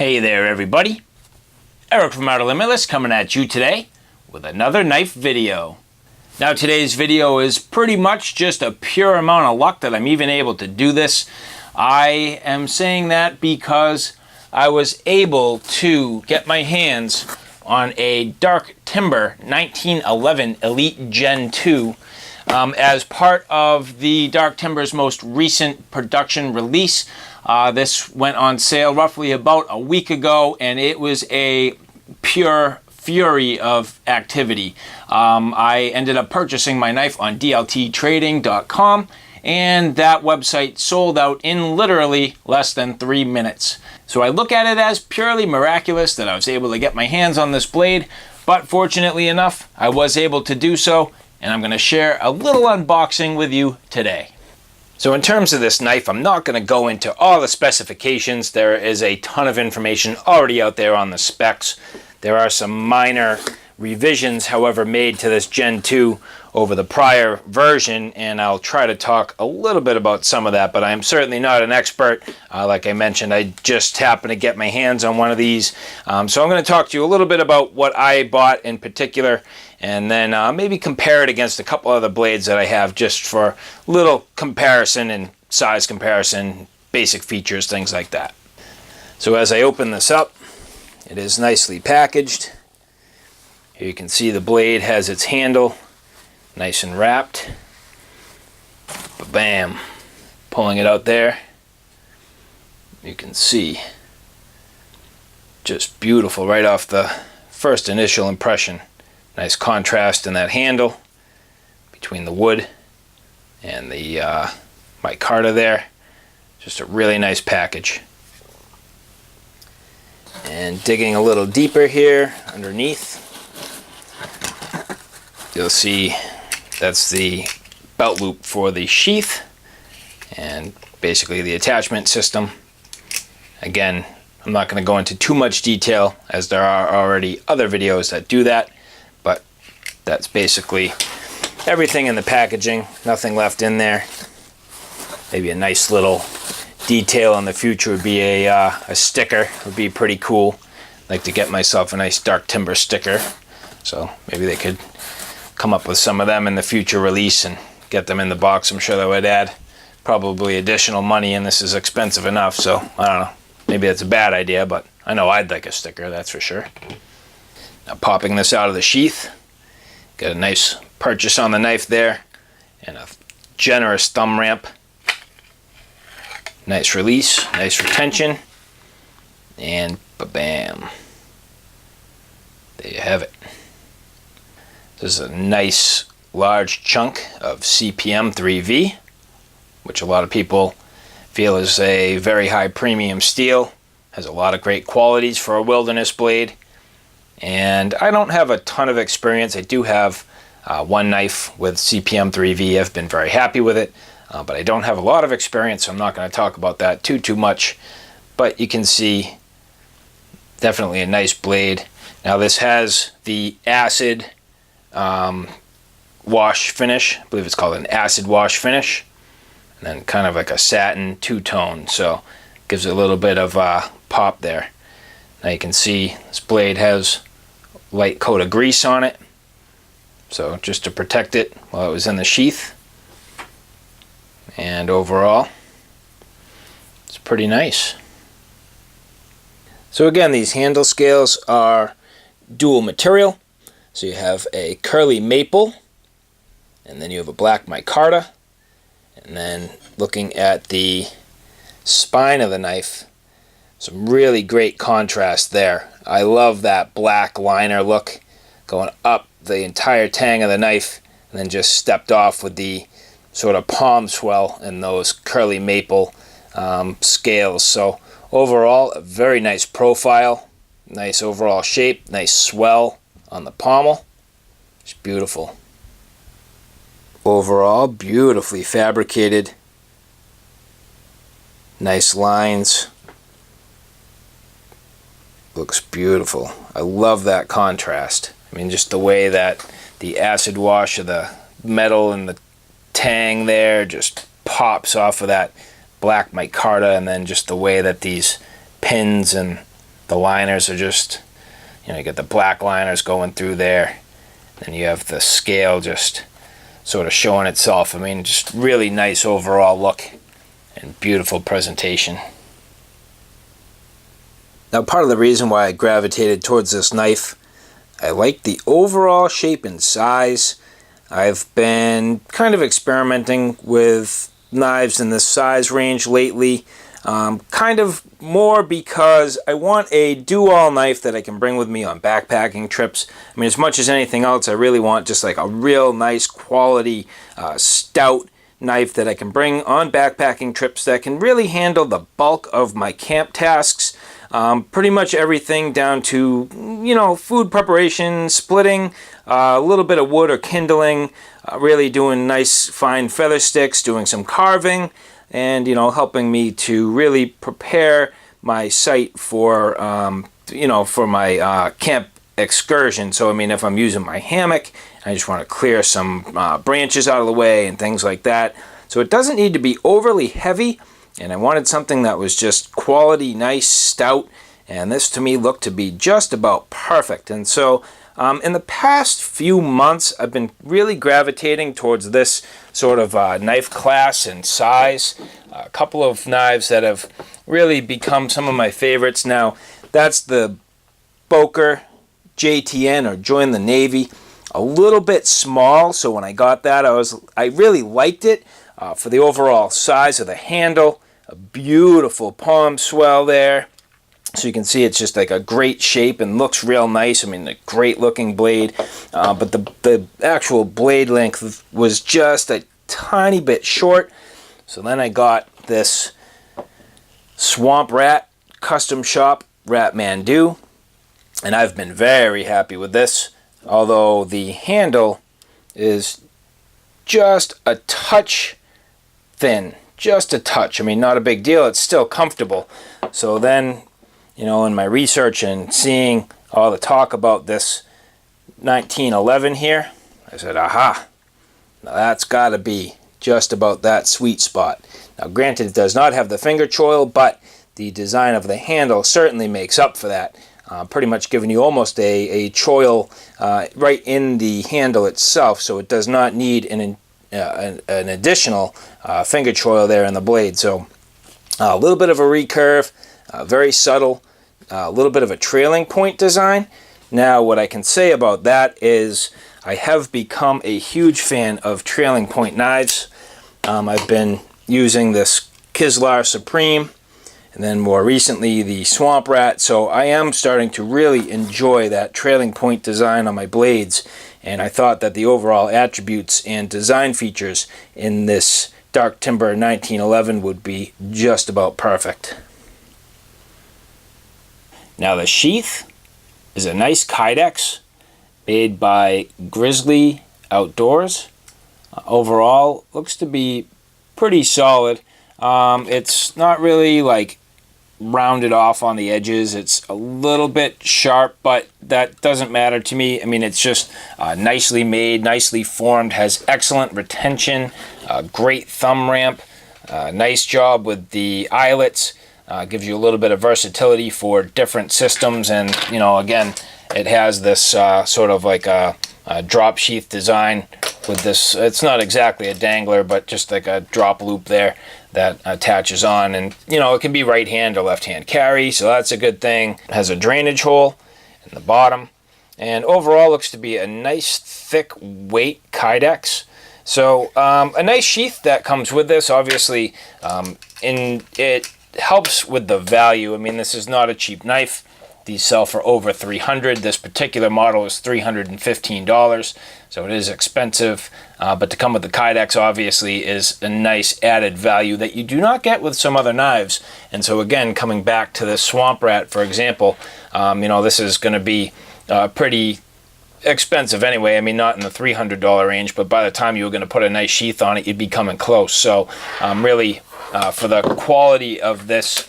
Hey there everybody, Eric from Outer Limitless coming at you today with another knife video. Now today's video is pretty much just a pure amount of luck that I'm even able to do this. I am saying that because I was able to get my hands on a Dark Timber 1911 Elite Gen 2 as part of the Dark Timber's most recent production release. This went on sale roughly about a week ago, and it was a pure fury of activity. I ended up purchasing my knife on dlttrading.com, and that website sold out in literally less than 3 minutes. So I look at it as purely miraculous that I was able to get my hands on this blade, but fortunately enough, I was able to do so, and I'm going to share a little unboxing with you today. So in terms of this knife, I'm not going to go into all the specifications. There is a ton of information already out there on the specs. There are some minor revisions, however, made to this Gen 2 over the prior version, and I'll try to talk a little bit about some of that, but I'm certainly not an expert. Like I mentioned, I just happened to get my hands on one of these. So I'm going to talk to you a little bit about what I bought in particular, and then maybe compare it against a couple other blades that I have just for little comparison and size comparison, basic features, things like that. So as I open this up, it is nicely packaged. Here you can see the blade has its handle nice and wrapped. Bam! Pulling it out there, you can see just beautiful right off the first initial impression. Nice contrast in that handle between the wood and the micarta there. Just a really nice package. And digging a little deeper here underneath, you'll see that's the belt loop for the sheath and basically the attachment system. Again, I'm not going to go into too much detail as there are already other videos that do that, but that's basically everything in the packaging, nothing left in there. Maybe a nice little detail in the future would be a sticker. Would be pretty cool. I'd like to get myself a nice Dark Timber sticker, so maybe they could come up with some of them in the future release and get them in the box. I'm sure that would add probably additional money, and this is expensive enough, so I don't know, maybe that's a bad idea, but I know I'd like a sticker, that's for sure. Now popping this out of the sheath, got a nice purchase on the knife there and a generous thumb ramp. Nice release, nice retention, and ba-bam, there you have it. This is a nice large chunk of CPM 3V, which a lot of people feel is a very high premium steel. Has a lot of great qualities for a wilderness blade. And I don't have a ton of experience. I do have one knife with CPM 3V. I've been very happy with it, but I don't have a lot of experience, so I'm not going to talk about that too much. But you can see definitely a nice blade. Now this has the acid wash finish. I believe it's called an acid wash finish, and then kind of like a satin two-tone, so gives it a little bit of pop there. Now you can see this blade has a light coat of grease on it, so just to protect it while it was in the sheath. And overall, it's pretty nice. So again, these handle scales are dual material. So you have a curly maple, and then you have a black micarta, and then looking at the spine of the knife, some really great contrast there. I love that black liner look going up the entire tang of the knife, and then just stepped off with the sort of palm swell and those curly maple scales. So overall, a very nice profile, nice overall shape, nice swell on the pommel. It's beautiful. Overall, beautifully fabricated. Nice lines. Looks beautiful. I love that contrast. I mean, just the way that the acid wash of the metal and the tang there just pops off of that black micarta, and then just the way that these pins and The liners are just, you get the black liners going through there. Then you have the scale just sort of showing itself. I mean, just really nice overall look and beautiful presentation. Now, part of the reason why I gravitated towards this knife, I like the overall shape and size. I've been kind of experimenting with knives in this size range lately, kind of more because I want a do-all knife that I can bring with me on backpacking trips. I mean, as much as anything else, I really want just like a real nice quality, stout knife that I can bring on backpacking trips that can really handle the bulk of my camp tasks. Pretty much everything down to, food preparation, splitting, a little bit of wood or kindling, really doing nice fine feather sticks, doing some carving, and, helping me to really prepare my site for, for my camp excursion. So, I mean, if I'm using my hammock, I just want to clear some branches out of the way and things like that. So it doesn't need to be overly heavy. And I wanted something that was just quality, nice, stout, and this to me looked to be just about perfect. And so in the past few months, I've been really gravitating towards this sort of knife class and size. A couple of knives that have really become some of my favorites. Now, that's the Boker JTN, or Join the Navy. A little bit small, so when I got that, I really liked it. For the overall size of the handle, a beautiful palm swell there. So you can see it's just like a great shape and looks real nice. I mean, a great looking blade. But the actual blade length was just a tiny bit short. So then I got this Swamp Rat Custom Shop Rat Mandu. And I've been very happy with this. Although the handle is just a touch thin, just a touch. I mean, not a big deal. It's still comfortable. So then, in my research and seeing all the talk about this 1911 here, I said, aha, now that's got to be just about that sweet spot. Now, granted, it does not have the finger choil, but the design of the handle certainly makes up for that. Pretty much giving you almost a choil right in the handle itself, so it does not need an additional finger choil there in the blade. So a little bit of a recurve, very subtle, a little bit of a trailing point design. Now, what I can say about that is I have become a huge fan of trailing point knives. I've been using this Kislar Supreme, and then more recently the Swamp Rat, so I am starting to really enjoy that trailing point design on my blades, and I thought that the overall attributes and design features in this Dark Timber 1911 would be just about perfect. Now, the sheath is a nice Kydex made by Grizzly Outdoors. Overall, looks to be pretty solid. It's not really like rounded off on the edges. It's a little bit sharp, but that doesn't matter to me. I mean, it's just nicely made, nicely formed, has excellent retention, great thumb ramp, nice job with the eyelets, gives you a little bit of versatility for different systems, and again, it has this sort of like a drop sheath design with this. It's not exactly a dangler, but just like a drop loop there that attaches on, and it can be right hand or left hand carry, so that's a good thing. It has a drainage hole in the bottom, and overall looks to be a nice thick weight Kydex. So a nice sheath that comes with this, obviously, and it helps with the value. I mean, this is not a cheap knife. These sell for over $300. This particular model is $315, so it is expensive. But to come with the Kydex, obviously, is a nice added value that you do not get with some other knives. And so again, coming back to this Swamp Rat, for example, this is going to be pretty expensive anyway. I mean, not in the $300 range, but by the time you were going to put a nice sheath on it, you'd be coming close. So really, for the quality of this,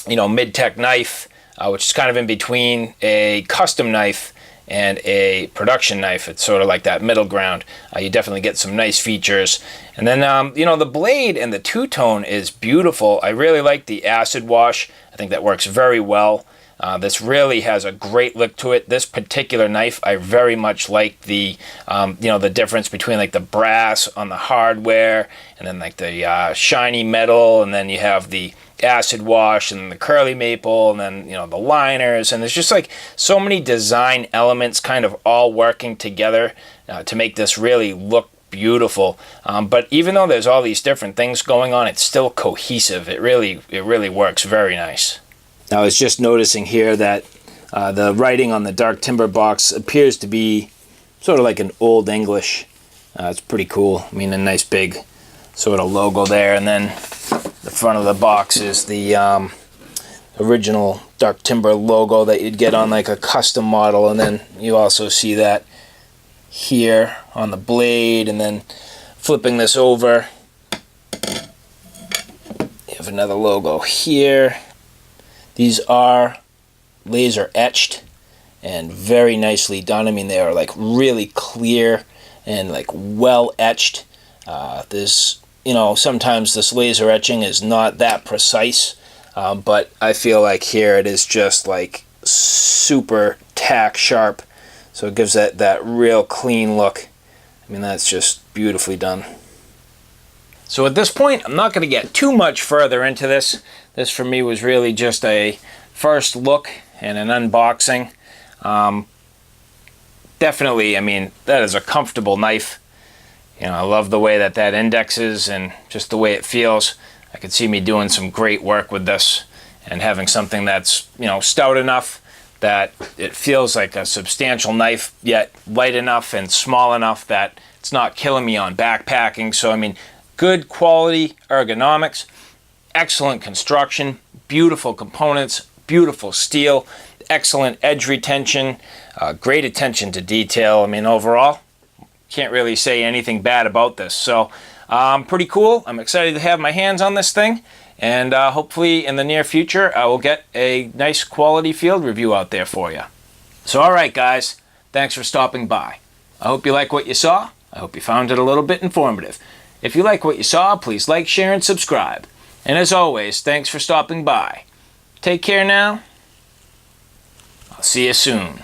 mid-tech knife, which is kind of in between a custom knife and a production knife. It's sort of like that middle ground. You definitely get some nice features. And then, you know, the blade and the two-tone is beautiful. I really like the acid wash. I think that works very well. This really has a great look to it. This particular knife, I very much like the, you know, the difference between like the brass on the hardware and then like the shiny metal, and then you have the acid wash and the curly maple, and then, you know, the liners, and there's just like so many design elements kind of all working together to make this really look beautiful. But even though there's all these different things going on, it's still cohesive. It really works very nice. Now I was just noticing here that the writing on the dark timber box appears to be sort of like an Old English. It's pretty cool. I mean, a nice big sort of logo there, and then the front of the box is the original dark timber logo that you'd get on like a custom model, and then you also see that here on the blade, and then flipping this over, you have another logo here. These are laser etched and very nicely done. I mean, they are like really clear and like well etched. This, you know, sometimes this laser etching is not that precise, but I feel like here it is just like super tack sharp, so it gives that real clean look. I mean, that's just beautifully done. So at this point, I'm not going to get too much further into this. This for me was really just a first look and an unboxing. Definitely, I mean, that is a comfortable knife. You know, I love the way that indexes and just the way it feels. I could see me doing some great work with this and having something that's, you know, stout enough that it feels like a substantial knife, yet light enough and small enough that it's not killing me on backpacking. So, I mean, good quality ergonomics, excellent construction, beautiful components, beautiful steel, excellent edge retention, great attention to detail. I mean, overall, can't really say anything bad about this. So pretty cool. I'm excited to have my hands on this thing, and hopefully in the near future I will get a nice quality field review out there for you. So alright guys, thanks for stopping by. I hope you like what you saw. I hope you found it a little bit informative. If you like what you saw, please like, share, and subscribe. And as always, thanks for stopping by. Take care now. I'll see you soon.